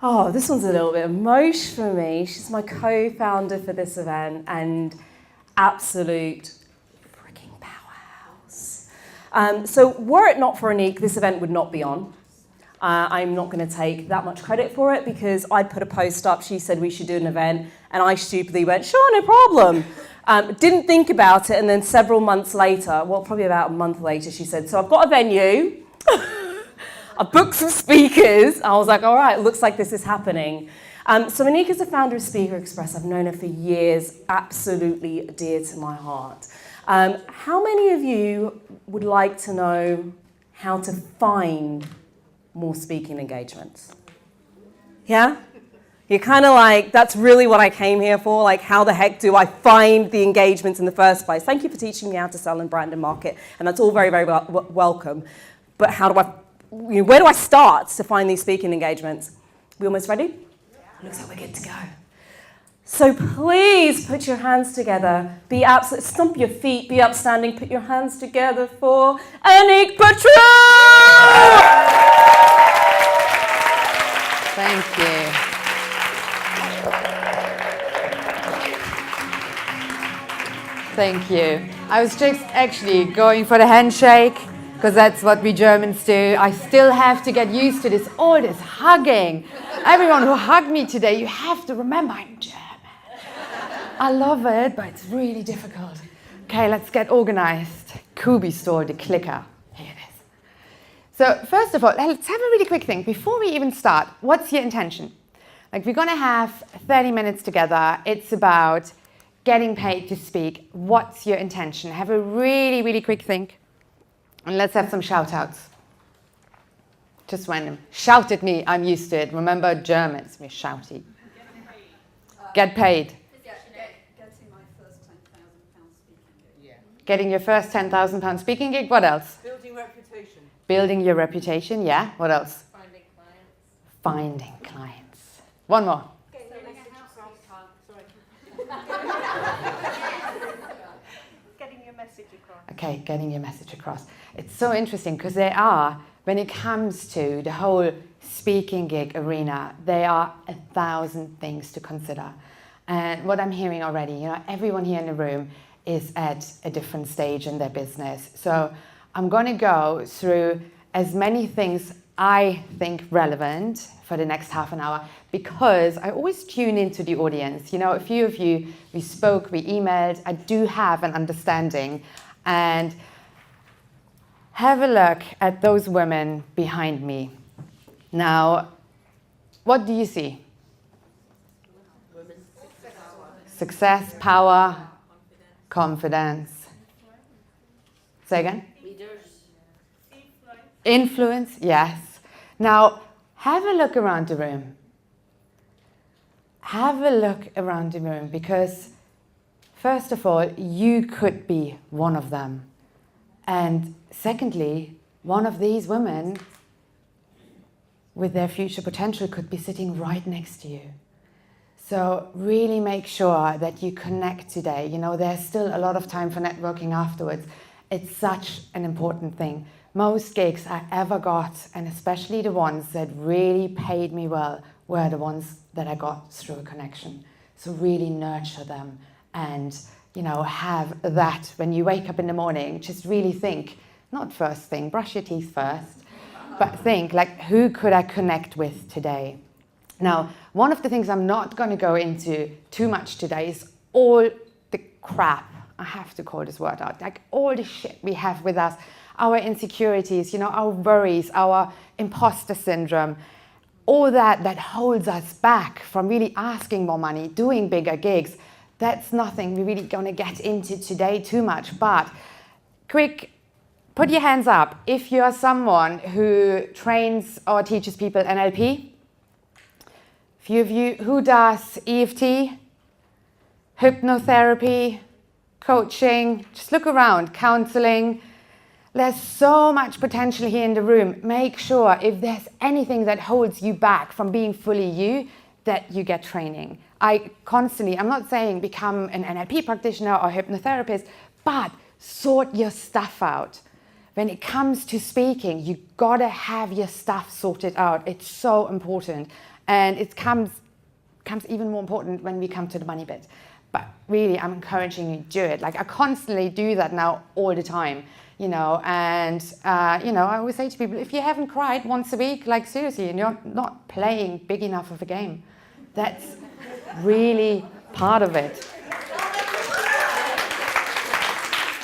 Oh, this one's a little bit emotional for me. She's my co-founder for this event and absolute freaking powerhouse. So were it not for Annik, this event would not be on. I'm not going to take that much credit for it because I put a post up, she said we should do an event, and I stupidly went, sure, no problem. Didn't think about it, and then several months later, well, probably about a month later, she said, so I've got a venue, I booked some speakers. I was like, all right, looks like this is happening. So Annik is the founder of Speaker Express. I've known her for years, absolutely dear to my heart. How many of you would like to know how to find more speaking engagements? Yeah? You're kind of like, that's really what I came here for, like how the heck do I find the engagements in the first place? Thank you for teaching me how to sell and brand and market, and that's all very, very welcome. But how do where do I start to find these speaking engagements? We almost ready? Yeah. Looks like we're good to go. So please put your hands together, stomp your feet, be upstanding, put your hands together for Annik Petrou! Thank you. Thank you. I was just actually going for the handshake, because that's what we Germans do. I still have to get used to all this hugging. Everyone who hugged me today, you have to remember I'm German. I love it, but it's really difficult. Okay, let's get organized. Kubi stole the clicker. Here it is. So first of all, let's have a really quick thing. Before we even start, what's your intention? Like, we're going to have 30 minutes together. It's about getting paid to speak. What's your intention? Have a really, really quick think. And let's have some shout-outs. Just random. Shout at me. I'm used to it. Remember, Germans, we're shouty. Get paid. Getting my first £10,000 speaking gig. Getting your first £10,000 speaking gig. What else? Building reputation. Building your reputation. Yeah. What else? Finding clients. Finding clients. One more. Getting a house sorry. Getting your message across. Okay, getting your message across. It's so interesting because when it comes to the whole speaking gig arena, there are 1,000 things to consider. And what I'm hearing already, everyone here in the room is at a different stage in their business. So I'm going to go through as many things I think relevant for the next half an hour, because I always tune into the audience. A few of you, we spoke, we emailed. I do have an understanding. And have a look at those women behind me. Now, what do you see? Women. Success, power, confidence. Say again? Leaders. Influence, yes. Now, have a look around the room. Have a look around the room, because first of all, you could be one of them. And secondly, one of these women with their future potential could be sitting right next to you. So really make sure that you connect today. There's still a lot of time for networking afterwards. It's such an important thing. Most gigs I ever got, and especially the ones that really paid me well, were the ones that I got through a connection. So really nurture them and have that when you wake up in the morning. Just really think, not first thing, brush your teeth first, but think, like, who could I connect with today? Now, one of the things I'm not going to go into too much today is all the crap, I have to call this word out, like all the shit we have with us, our insecurities, our worries, our imposter syndrome, all that holds us back from really asking more money, doing bigger gigs. That's nothing we're really going to get into today too much. But quick, put your hands up if you're someone who trains or teaches people NLP. Few of you, who does EFT, hypnotherapy, coaching? Just look around, counseling. There's so much potential here in the room. Make sure if there's anything that holds you back from being fully you, that you get training. I'm not saying become an NLP practitioner or hypnotherapist, but sort your stuff out. when it comes to speaking, you gotta have your stuff sorted out. It's so important. And it comes even more important when we come to the money bit. But really, I'm encouraging you to do it. Like, I constantly do that now all the time, you know, and, you know, I always say to people, if you haven't cried once a week, like, seriously, and you're not playing big enough of a game, that's really part of it.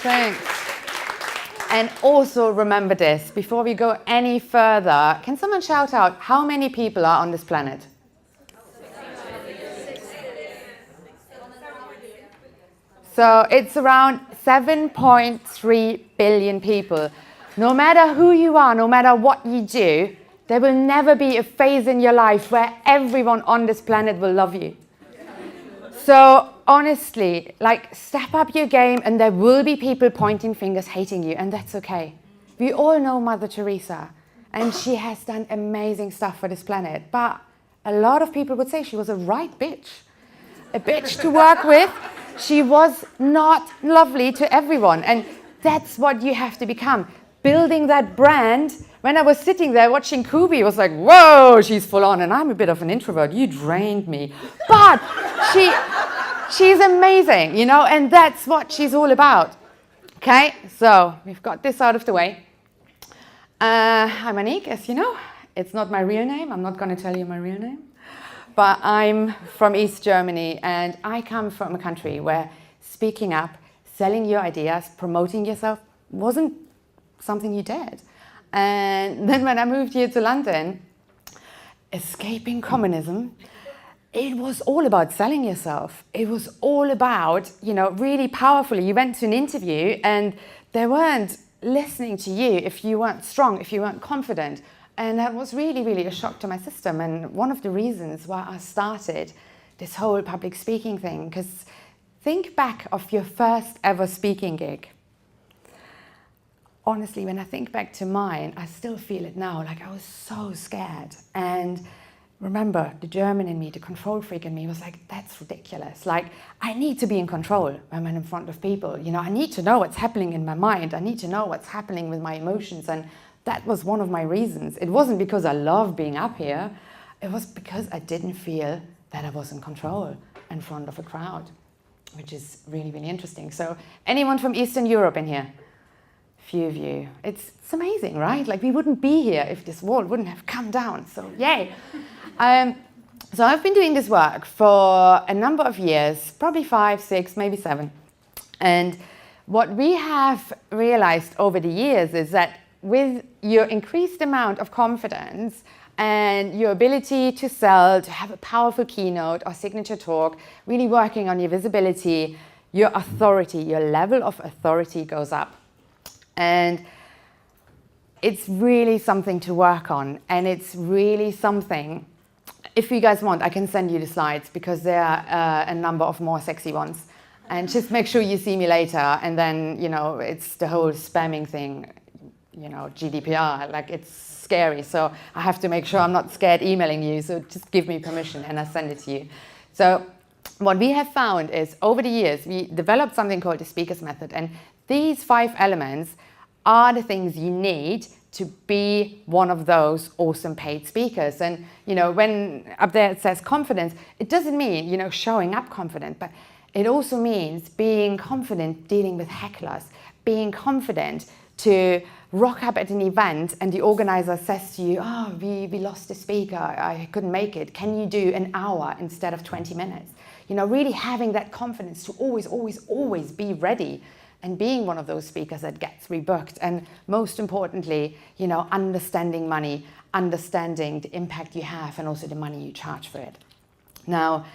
Thanks. And also remember this, before we go any further, can someone shout out how many people are on this planet? So it's around 7.3 billion people. No matter who you are, no matter what you do, there will never be a phase in your life where everyone on this planet will love you. So honestly, like, step up your game, and there will be people pointing fingers, hating you, and that's okay. We all know Mother Teresa, and she has done amazing stuff for this planet. But a lot of people would say she was a right bitch. A bitch to work with. She was not lovely to everyone, and that's what you have to become. Building that brand. When I was sitting there watching Kubi, it was like, whoa, she's full on, and I'm a bit of an introvert. You drained me. But she's amazing, you know, and that's what she's all about. Okay, so we've got this out of the way. I'm Annik, as you know. It's not my real name. I'm not going to tell you my real name. But I'm from East Germany, and I come from a country where speaking up, selling your ideas, promoting yourself wasn't something you did. And then when I moved here to London, escaping communism, it was all about selling yourself. It was all about, you know, really powerfully. You went to an interview and they weren't listening to you if you weren't strong, if you weren't confident. And that was really, really a shock to my system. And one of the reasons why I started this whole public speaking thing, because think back of your first ever speaking gig. Honestly, when I think back to mine, I still feel it now. Like, I was so scared. And remember, the German in me, the control freak in me was like, that's ridiculous. Like, I need to be in control when I'm in front of people. You know, I need to know what's happening in my mind. I need to know what's happening with my emotions. And that was one of my reasons. It wasn't because I love being up here. It was because I didn't feel that I was in control in front of a crowd, which is really, really interesting. So anyone from Eastern Europe in here? Few of you. It's amazing, right? Like, we wouldn't be here if this wall wouldn't have come down. So yay. So I've been doing this work for a number of years, probably 5, 6, maybe 7. And what we have realized over the years is that with your increased amount of confidence and your ability to sell, to have a powerful keynote or signature talk, really working on your visibility, your authority, your level of authority goes up. And it's really something to work on. And it's really something, if you guys want, I can send you the slides, because there are a number of more sexy ones. And just make sure you see me later. And then, you know, it's the whole spamming thing, you know, GDPR, like, it's scary. So I have to make sure I'm not scared emailing you. So just give me permission and I send it to you. So what we have found is, over the years, we developed something called the speaker's method. And these 5 elements are the things you need to be one of those awesome paid speakers. And, you know, when up there it says confidence, it doesn't mean, you know, showing up confident, but it also means being confident dealing with hecklers, being confident to rock up at an event and the organizer says to you, oh, we lost a speaker, I couldn't make it. Can you do an hour instead of 20 minutes? You know, really having that confidence to always, always, always be ready and being one of those speakers that gets rebooked. And most importantly, you know, understanding money, understanding the impact you have and also the money you charge for it. Now,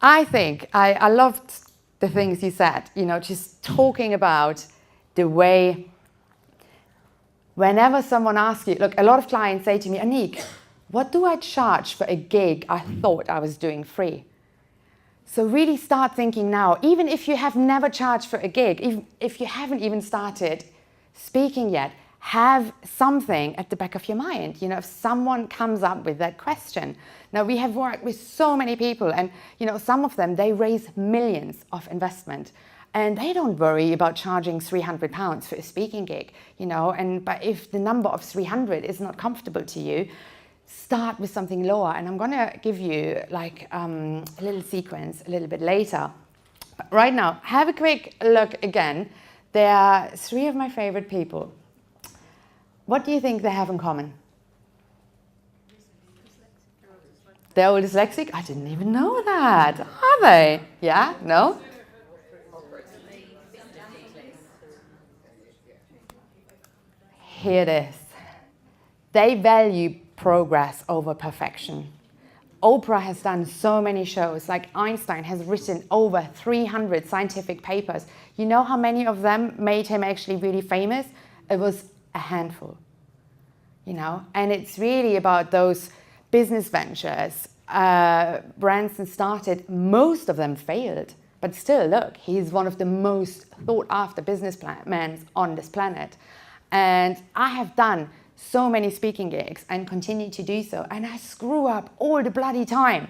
I think I loved the things you said, you know, just talking about the way, whenever someone asks you, look, a lot of clients say to me, Annik, what do I charge for a gig I thought I was doing free? So really start thinking now, even if you have never charged for a gig, even if you haven't even started speaking yet, have something at the back of your mind. You know, if someone comes up with that question. Now, we have worked with so many people and, you know, some of them, they raise millions of investment. and they don't worry about charging £300 for a speaking gig, you know, but if the number of 300 is not comfortable to you, start with something lower. And I'm going to give you like a little sequence a little bit later. But right now, have a quick look again. There are 3 of my favorite people. What do you think they have in common? They're all dyslexic? I didn't even know that. Are they? Yeah? No? Here it is. They value progress over perfection. Oprah has done so many shows, like Einstein has written over 300 scientific papers. You know how many of them made him actually really famous? It was a handful, you know? And it's really about those business ventures. Branson started, most of them failed, but still, look, he's one of the most sought after businessmen on this planet. And I have done so many speaking gigs and continue to do so, and I screw up all the bloody time.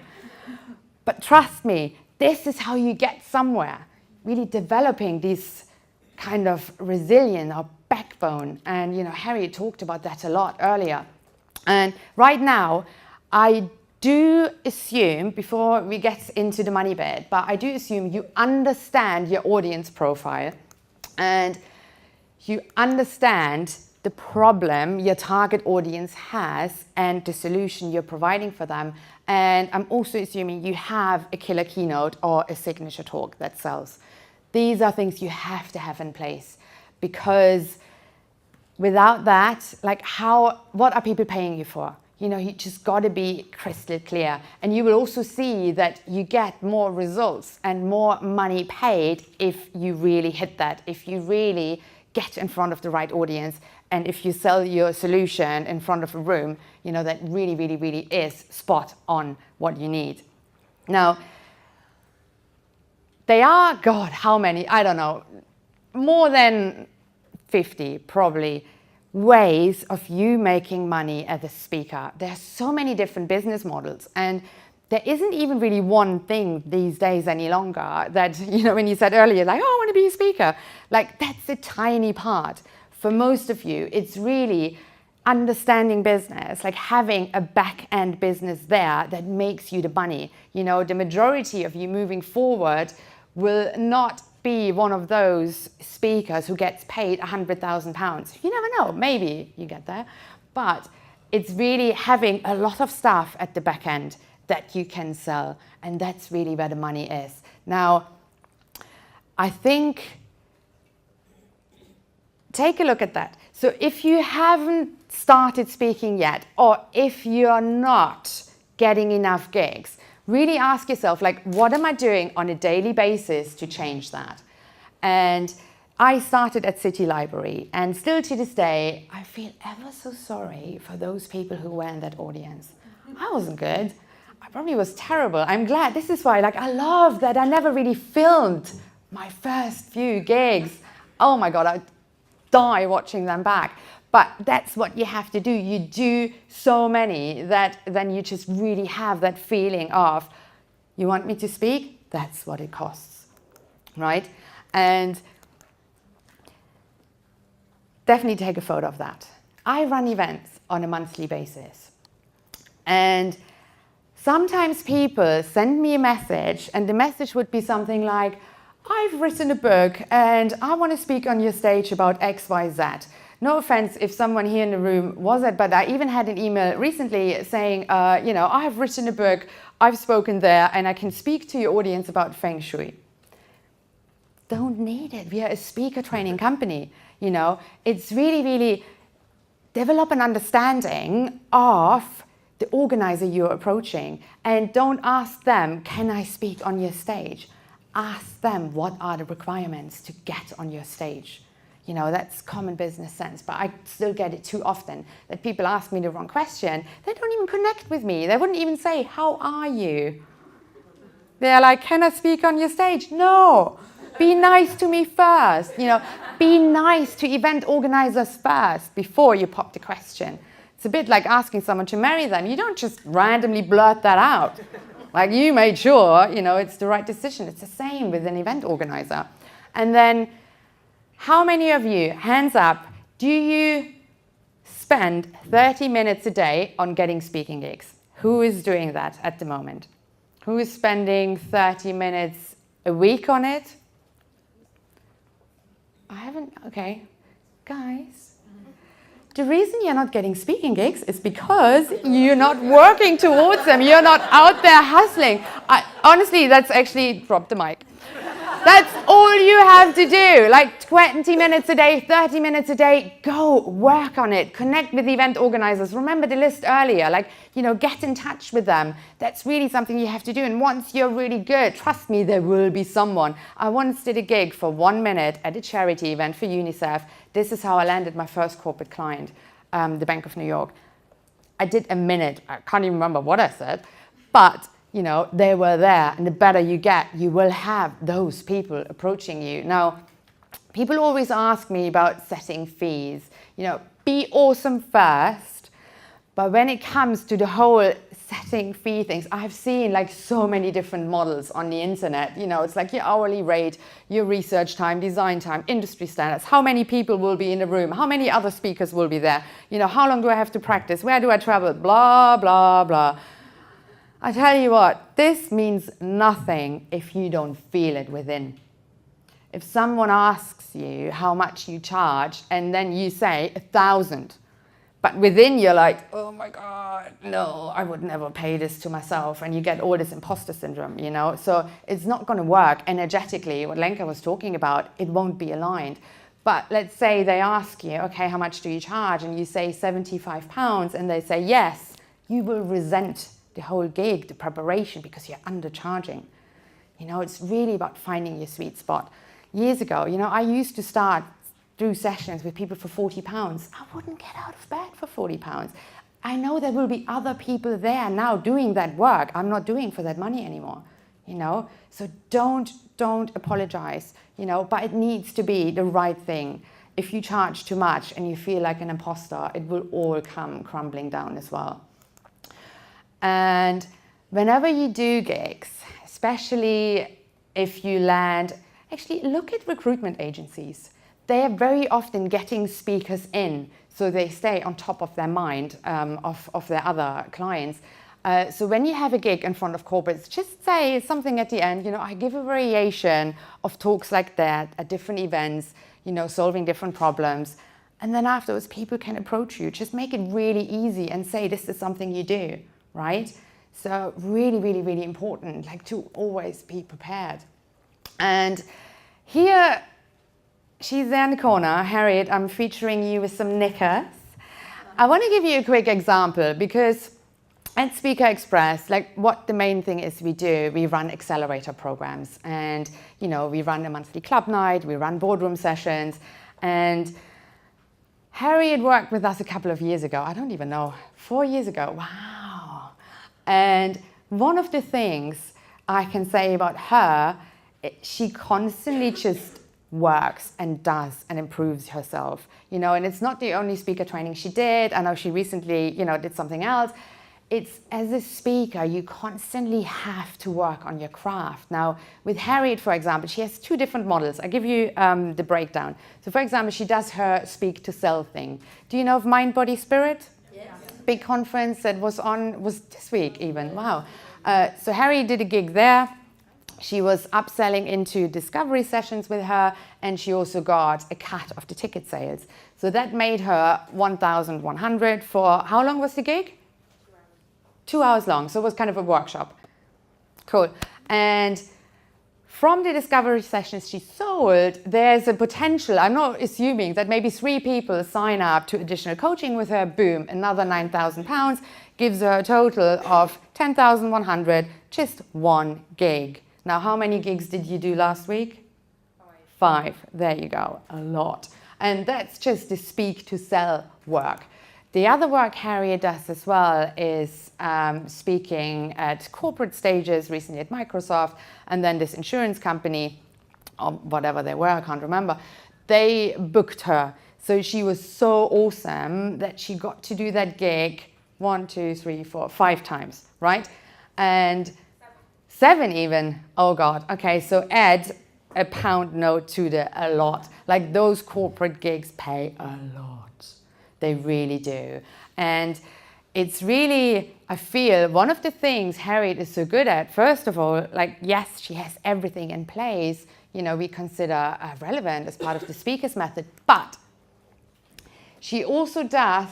But trust me, this is how you get somewhere, really developing this kind of resilience or backbone. And you know, Harry talked about that a lot earlier. And right now, I do assume, before we get into the money bit, but I do assume you understand your audience profile and you understand the problem your target audience has and the solution you're providing for them. And I'm also assuming you have a killer keynote or a signature talk that sells. These are things you have to have in place, because without that, like what are people paying you for? You know, you just got to be crystal clear. And you will also see that you get more results and more money paid if you really hit that, if you really get in front of the right audience, and if you sell your solution in front of a room, you know, that really, really, really is spot on what you need. Now, they are, God, how many? I don't know, more than 50 probably ways of you making money as a speaker. There are so many different business models, and there isn't even really one thing these days any longer that, you know, when you said earlier, like, oh, I want to be a speaker, like that's a tiny part. For most of you, it's really understanding business, like having a back-end business there that makes you the money. You know, the majority of you moving forward will not be one of those speakers who gets paid £100,000. You never know, maybe you get there. But it's really having a lot of stuff at the back end that you can sell, and that's really where the money is. Now, I think, take a look at that. So if you haven't started speaking yet, or if you're not getting enough gigs, really ask yourself, like, what am I doing on a daily basis to change that? And I started at City Library, and still to this day, I feel ever so sorry for those people who were in that audience. I wasn't good. I probably was terrible. I'm glad. This is why, like, I love that I never really filmed my first few gigs. Oh my God, I die watching them back. But that's what you have to do. You do so many that then you just really have that feeling of, you want me to speak? That's what it costs, right? And definitely take a photo of that. I run events on a monthly basis. And sometimes people send me a message, and the message would be something like, I've written a book and I want to speak on your stage about X, Y, Z. No offense if someone here in the room was it, but I even had an email recently saying, you know, I have written a book, I've spoken there, and I can speak to your audience about Feng Shui. Don't need it. We are a speaker training company. You know, it's really, really develop an understanding of the organizer you're approaching, and don't ask them, can I speak on your stage? Ask them, what are the requirements to get on your stage? You know, that's common business sense, but I still get it too often that people ask me the wrong question. They don't even connect with me. They wouldn't even say, how are you? They're like, can I speak on your stage? No. Be nice to me first. You know, be nice to event organizers first before you pop the question. It's a bit like asking someone to marry them. You don't just randomly blurt that out. Like, you made sure, you know, it's the right decision. It's the same with an event organizer. And then how many of you, hands up, do you spend 30 minutes a day on getting speaking gigs? Who is doing that at the moment? Who is spending 30 minutes a week on it? I haven't, okay. Guys, the reason you're not getting speaking gigs is because you're not working towards them. You're not out there hustling. Honestly, that's actually, drop the mic. That's all you have to do. Like 20 minutes a day, 30 minutes a day, go work on it. Connect with event organizers. Remember the list earlier, like, get in touch with them. That's really something you have to do. And once you're really good, trust me, there will be someone. I once did a gig for 1 minute at a charity event for UNICEF. This is how I landed my first corporate client, the Bank of New York. I did a minute. I can't even remember what I said, but they were there, and the better you get, you will have those people approaching you. Now, people always ask me about setting fees. Be awesome first, but when it comes to the whole setting fee things, I've seen like so many different models on the internet. It's like your hourly rate, your research time, design time, industry standards, how many people will be in the room, how many other speakers will be there, how long do I have to practice, where do I travel, blah, blah, blah. I tell you what, this means nothing if you don't feel it within. If someone asks you how much you charge and then you say 1,000, but within you're like, oh my God, no, I would never pay this to myself. And you get all this imposter syndrome, So it's not going to work energetically. What Lenka was talking about, it won't be aligned. But let's say they ask you, okay, how much do you charge? And you say £75 and they say yes, you will resent the whole gig, the preparation, because you're undercharging. It's really about finding your sweet spot. Years ago, I used to do sessions with people for £40. I wouldn't get out of bed for £40. I know there will be other people there now doing that work I'm not doing for that money anymore, So don't apologize, but it needs to be the right thing. If you charge too much and you feel like an imposter, it will all come crumbling down as well. And whenever you do gigs, especially if you land, actually look at recruitment agencies. They are very often getting speakers in, so they stay on top of their mind of their other clients. So when you have a gig in front of corporates, just say something at the end, I give a variation of talks like that at different events, solving different problems. And then afterwards, people can approach you. Just make it really easy and say, this is something you do. Right? So really, really, really important, like to always be prepared. And here, she's there in the corner, Harriet, I'm featuring you with some knickers. I want to give you a quick example because at Speaker Express, like what the main thing is we run accelerator programs and, we run a monthly club night, we run boardroom sessions, and Harriet worked with us a couple of years ago. I don't even know, 4 years ago. Wow. And one of the things I can say about her, she constantly just works and does and improves herself, and it's not the only speaker training she did. I know she recently, did something else. It's as a speaker, you constantly have to work on your craft. Now, with Harriet, for example, she has 2 different models. I'll give you the breakdown. So, for example, she does her speak to sell thing. Do you know of Mind, Body, Spirit? Big conference that was this week even. Wow. So Harriet did a gig there. She was upselling into discovery sessions with her, and she also got a cut of the ticket sales. So that made her 1,100 for, how long was the gig? 2 hours long. So it was kind of a workshop. Cool. And from the discovery sessions she sold, there's a potential, I'm not assuming, that maybe 3 people sign up to additional coaching with her, boom, another £9,000, gives her a total of 10,100, just 1 gig. Now, how many gigs did you do last week? 5. There you go, a lot. And that's just the speak to sell work. The other work Harriet does as well is speaking at corporate stages, recently at Microsoft, and then this insurance company, or whatever they were, I can't remember, they booked her. So she was so awesome that she got to do that gig 1, 2, 3, 4, 5 times, right? And 7 even. Oh God. Okay, so Ed, a pound note to a lot. Like those corporate gigs pay a lot. They really do. And it's really, I feel, one of the things Harriet is so good at, first of all, like, yes, she has everything in place, you know, we consider relevant as part of the speaker's method, but she also does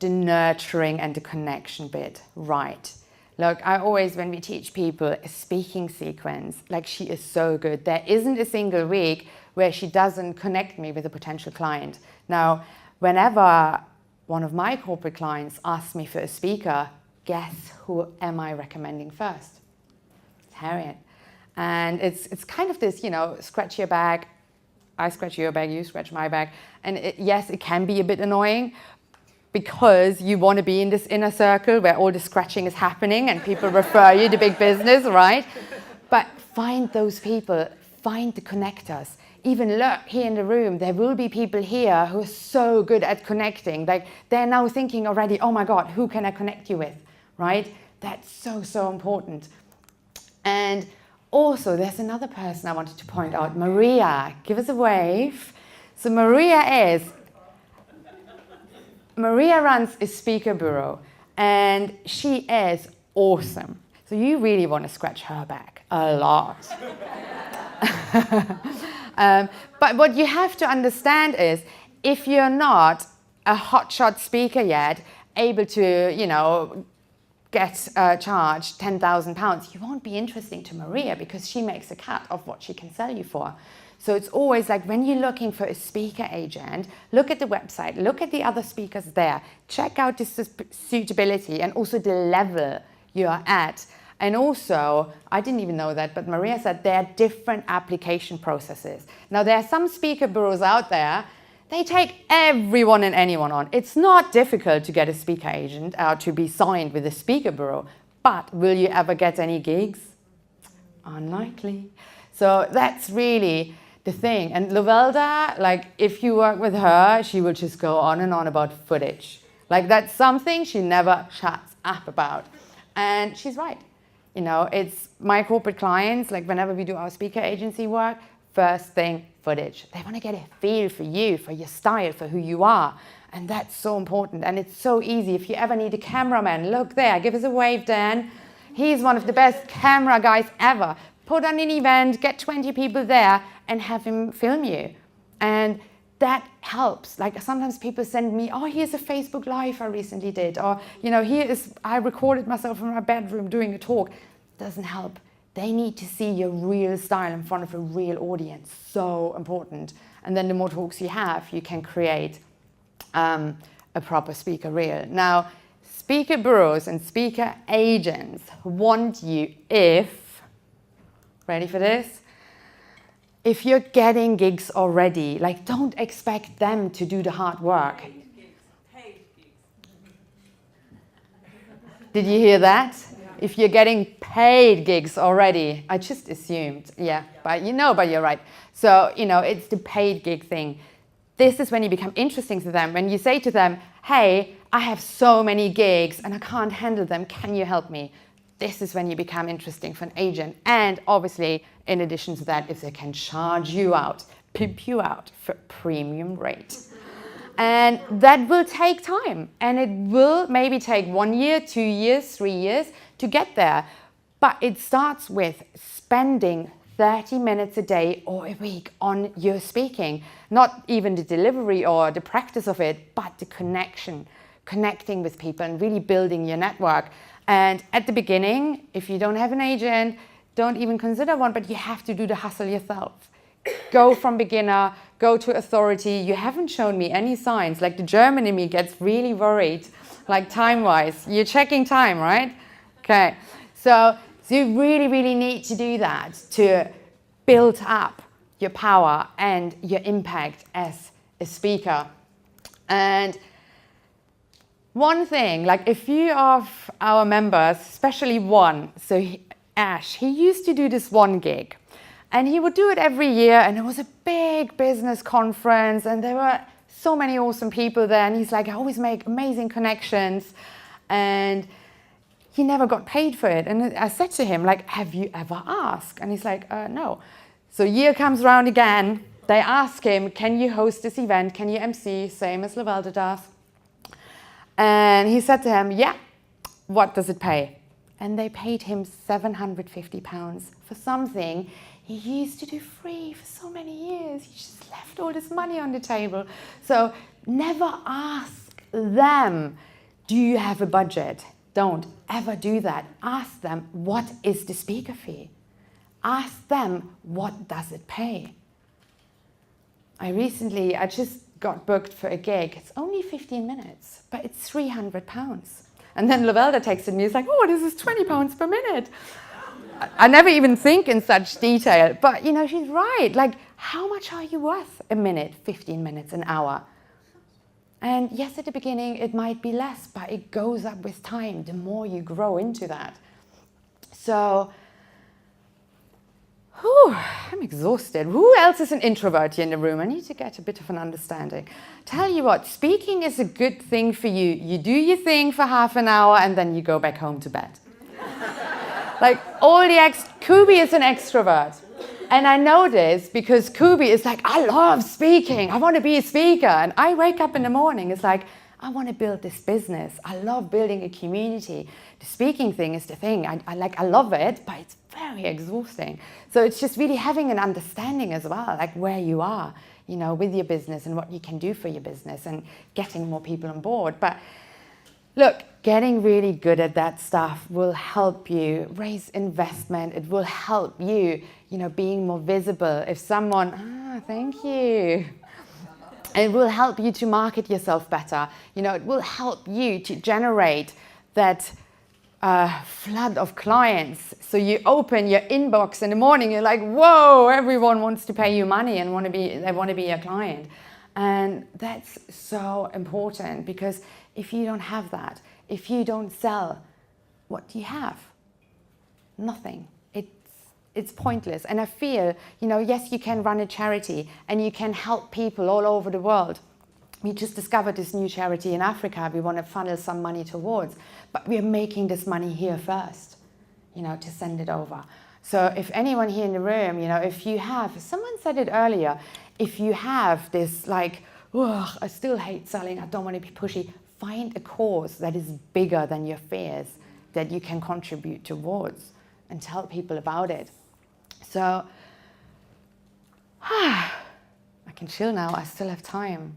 the nurturing and the connection bit right. Look, I always, when we teach people a speaking sequence, like she is so good. There isn't a single week where she doesn't connect me with a potential client. Now, whenever one of my corporate clients asks me for a speaker, guess who am I recommending first? It's Harriet. And it's kind of this, you know, scratch your back, I scratch your back, you scratch my back. And yes, it can be a bit annoying because you want to be in this inner circle where all the scratching is happening and people refer you to big business, right? But find those people, find the connectors. Even look, here in the room, there will be people here who are so good at connecting. Like they're now thinking already, oh my God, who can I connect you with, right? That's so, so important. And also, there's another person I wanted to point out, Maria. Give us a wave. So Maria runs a speaker bureau, and she is awesome. So you really want to scratch her back a lot. But what you have to understand is, if you're not a hotshot speaker yet, able to, you know, get charged £10,000, you won't be interesting to Maria because she makes a cut of what she can sell you for. So it's always like when you're looking for a speaker agent, look at the website, look at the other speakers there, check out the suitability and also the level you're at. And also, I didn't even know that, but Maria said there are different application processes. Now, there are some speaker bureaus out there, they take everyone and anyone on. It's not difficult to get a speaker agent or to be signed with a speaker bureau, but will you ever get any gigs? Unlikely. So that's really the thing. And Luvelda, like if you work with her, she will just go on and on about footage. Like that's something she never shuts up about. And she's right. You know, it's my corporate clients, like whenever we do our speaker agency work, first thing, footage. They want to get a feel for you, for your style, for who you are. And that's so important. And it's so easy. If you ever need a cameraman, look there, give us a wave, Dan. He's one of the best camera guys ever. Put on an event, get 20 people there and have him film you. And that helps. Like sometimes people send me, oh, here's a Facebook Live I recently did. Or, you know, I recorded myself in my bedroom doing a talk. Doesn't help. They need to see your real style in front of a real audience. So important. And then the more talks you have, you can create a proper speaker reel. Now, speaker bureaus and speaker agents want you if, ready for this? If you're getting gigs already, like don't expect them to do the hard work. Paid gigs. Did you hear that? If you're getting paid gigs already, I just assumed, yeah, but you're right. So, you know, it's the paid gig thing. This is when you become interesting to them. When you say to them, hey, I have so many gigs and I can't handle them, can you help me? This is when you become interesting for an agent. And obviously, in addition to that, if they can charge you out, pimp you out for premium rate. And that will take time. And it will maybe take 1 year, 2 years, 3 years to get there. But it starts with spending 30 minutes a day or a week on your speaking. Not even the delivery or the practice of it, but the connecting with people and really building your network. And at the beginning, if you don't have an agent, don't even consider one, but you have to do the hustle yourself. Go from beginner, go to authority. You haven't shown me any signs. Like the German in me gets really worried, like time-wise. You're checking time, right? Okay. So you really, really need to do that to build up your power and your impact as a speaker. And one thing, like a few of our members, especially one, so Ash, he used to do this one gig. And he would do it every year, and it was a big business conference, and there were so many awesome people there. And he's like, I always make amazing connections. And he never got paid for it. And I said to him, like, have you ever asked? And he's like, no. So year comes round again. They ask him, can you host this event? Can you MC? Same as Lavelde does. And he said to him, yeah, what does it pay? And they paid him £750 for something he used to do free for so many years. He just left all this money on the table. So never ask them, do you have a budget? Don't ever do that. Ask them, what is the speaker fee? Ask them, what does it pay? I just got booked for a gig. It's only 15 minutes, but it's £300. And then Lavelde texted me, he's like, oh, this is £20 per minute. I never even think in such detail, but you know, she's right. Like, how much are you worth a minute, 15 minutes, an hour? And yes, at the beginning, it might be less, but it goes up with time, the more you grow into that. So, I'm exhausted. Who else is an introvert here in the room? I need to get a bit of an understanding. Tell you what, speaking is a good thing for you. You do your thing for half an hour and then you go back home to bed. Like Kubi is an extrovert. And I know this because Kubi is like, I love speaking. I want to be a speaker. And I wake up in the morning, it's like, I want to build this business. I love building a community. The speaking thing is the thing. I love it, but it's very exhausting. So it's just really having an understanding as well, like where you are, you know, with your business and what you can do for your business and getting more people on board. But look, getting really good at that stuff will help you raise investment. It will help you, you know, being more visible. If someone, thank you. It will help you to market yourself better. You know, it will help you to generate that flood of clients. So you open your inbox in the morning, you're like, whoa, everyone wants to pay you money and they want to be your client. And that's so important because if you don't have that, if you don't sell, what do you have? Nothing. It's pointless. And I feel, you know, yes, you can run a charity and you can help people all over the world. We just discovered this new charity in Africa we want to funnel some money towards, but we're making this money here first, you know, to send it over. So if anyone here in the room, you know, if you have, someone said it earlier, if you have this like, oh, I still hate selling, I don't want to be pushy, find a cause that is bigger than your fears that you can contribute towards and tell people about it. So, I can chill now, I still have time.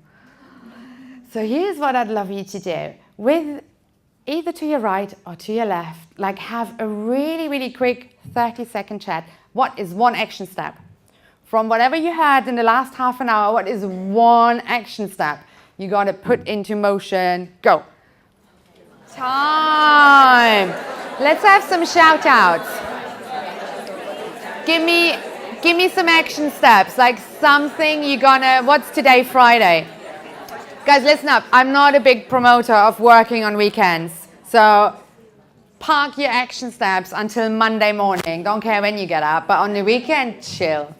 So here's what I'd love you to do. With either to your right or to your left, like have a really, really quick 30-second chat. What is one action step? From whatever you had in the last half an hour, what is one action step you got to put into motion? Go. Time. Let's have some shout outs. Give me some action steps, like something you're gonna, what's today, Friday? Guys, listen up. I'm not a big promoter of working on weekends. So park your action steps until Monday morning. Don't care when you get up, but on the weekend, chill.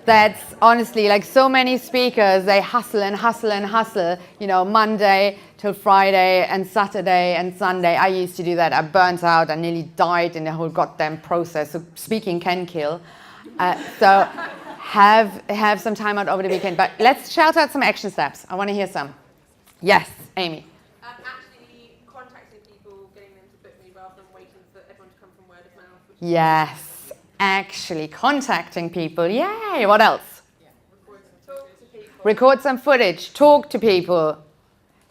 That's honestly, like so many speakers, they hustle and hustle and hustle, you know, Monday till Friday and Saturday and Sunday. I used to do that. I burnt out. I nearly died in the whole goddamn process. So speaking can kill. So have some time out over the weekend. But let's shout out some action steps. I want to hear some. Yes, Amy. Actually contacting people, getting them to book me rather than waiting for everyone to come from word of mouth. Yes. Actually contacting people. Yay! What else? Yeah. Talk to people. Record some footage. Talk to people.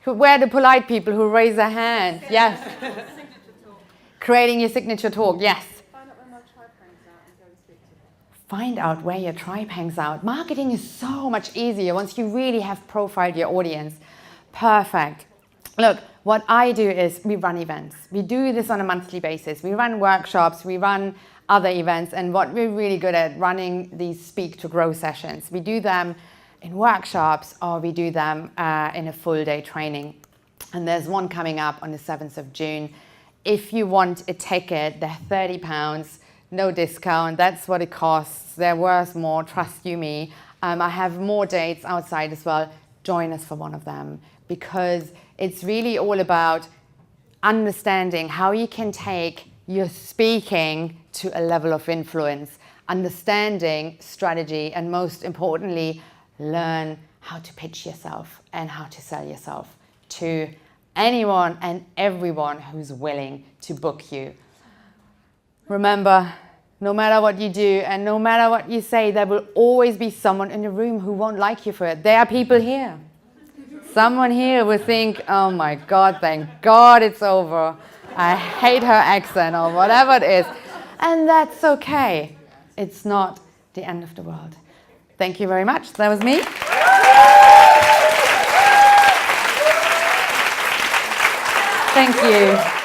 Where the polite people who raise their hands. Yes. Signature talk. Creating your signature talk. Yes. Find out when my tribe hangs out and go and speak to them. Find out where your tribe hangs out. Marketing is so much easier once you really have profiled your audience. Perfect. Look, what I do is we run events. We do this on a monthly basis. We run workshops. We run other events, and what we're really good at running these speak to grow sessions. We do them in workshops or we do them in a full day training. And there's one coming up on the 7th of June. If you want a ticket, they're £30, no discount. That's what it costs. They're worth more, trust you me. I have more dates outside as well. Join us for one of them because it's really all about understanding how you can take your speaking to a level of influence. understanding strategy, and most importantly, learn how to pitch yourself and how to sell yourself to anyone and everyone who's willing to book you. Remember, no matter what you do and no matter what you say, there will always be someone in the room who won't like you for it. There are people here. Someone here will think, oh my God, thank God it's over. I hate her accent or whatever it is. And that's okay. It's not the end of the world. Thank you very much. That was me. Thank you.